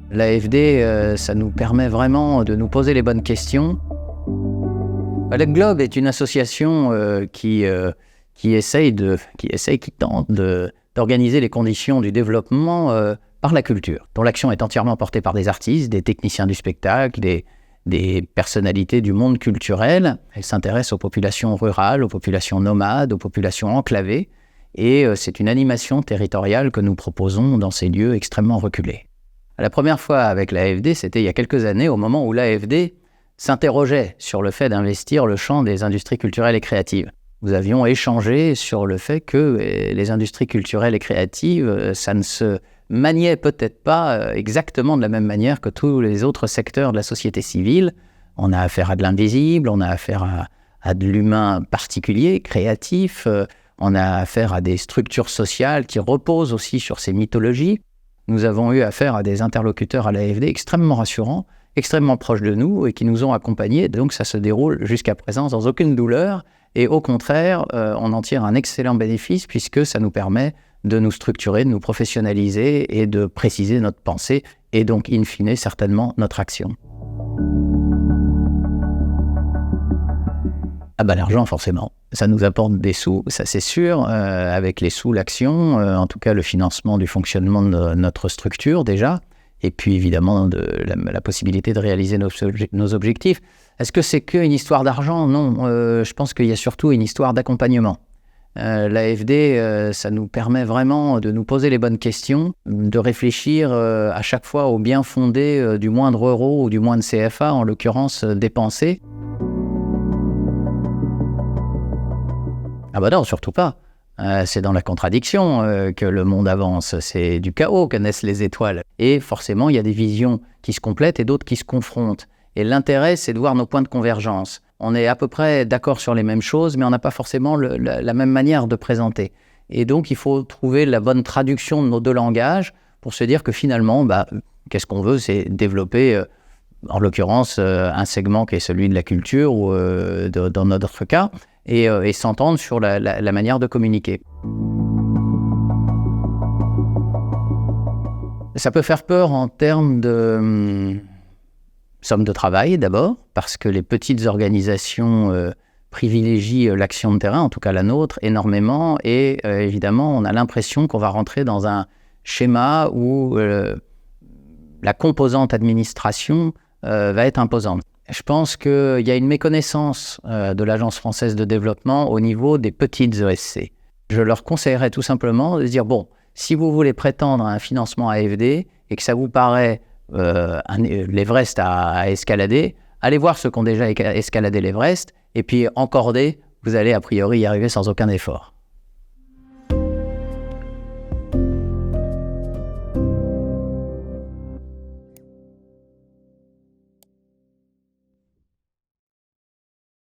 L'AFD, ça nous permet vraiment de nous poser les bonnes questions. Le GLOB est une association qui tente d'organiser les conditions du développement par la culture, dont l'action est entièrement portée par des artistes, des techniciens du spectacle, des personnalités du monde culturel. Elle s'intéresse aux populations rurales, aux populations nomades, aux populations enclavées, et c'est une animation territoriale que nous proposons dans ces lieux extrêmement reculés. La première fois avec l'AFD, c'était il y a quelques années, au moment où l'AFD s'interrogeait sur le fait d'investir le champ des industries culturelles et créatives. Nous avions échangé sur le fait que les industries culturelles et créatives, ça ne se maniait peut-être pas exactement de la même manière que tous les autres secteurs de la société civile. On a affaire à de l'invisible, on a affaire à de l'humain particulier, créatif, on a affaire à des structures sociales qui reposent aussi sur ces mythologies. Nous avons eu affaire à des interlocuteurs à l'AFD extrêmement rassurants, extrêmement proches de nous et qui nous ont accompagnés. Donc ça se déroule jusqu'à présent sans aucune douleur et au contraire, on en tire un excellent bénéfice puisque ça nous permet de nous structurer, de nous professionnaliser et de préciser notre pensée et donc in fine certainement notre action. Ah ben l'argent forcément, ça nous apporte des sous, ça c'est sûr, avec les sous, l'action, en tout cas le financement du fonctionnement de notre structure déjà, et puis évidemment la possibilité de réaliser nos objectifs. Est-ce que c'est qu'une histoire d'argent ? Non, je pense qu'il y a surtout une histoire d'accompagnement. L'AFD, ça nous permet vraiment de nous poser les bonnes questions, de réfléchir à chaque fois au bien fondé du moindre euro ou du moindre CFA, en l'occurrence dépensé. Ah bah non, surtout pas. C'est dans la contradiction que le monde avance. C'est du chaos que naissent les étoiles. Et forcément, il y a des visions qui se complètent et d'autres qui se confrontent. Et l'intérêt, c'est de voir nos points de convergence. On est à peu près d'accord sur les mêmes choses, mais on n'a pas forcément la même manière de présenter. Et donc, il faut trouver la bonne traduction de nos deux langages pour se dire que finalement, qu'est-ce qu'on veut ? C'est développer, en l'occurrence, un segment qui est celui de la culture, ou dans notre cas, et s'entendre sur la manière de communiquer. Ça peut faire peur en termes de somme de travail d'abord, parce que les petites organisations privilégient l'action de terrain, en tout cas la nôtre, énormément, et évidemment on a l'impression qu'on va rentrer dans un schéma où la composante administration va être imposante. Je pense qu'il y a une méconnaissance de l'Agence française de développement au niveau des petites ESC. Je leur conseillerais tout simplement de se dire, bon, si vous voulez prétendre à un financement AFD et que ça vous paraît l'Everest à escalader, allez voir ceux qui ont déjà escaladé l'Everest et puis encorder, vous allez a priori y arriver sans aucun effort.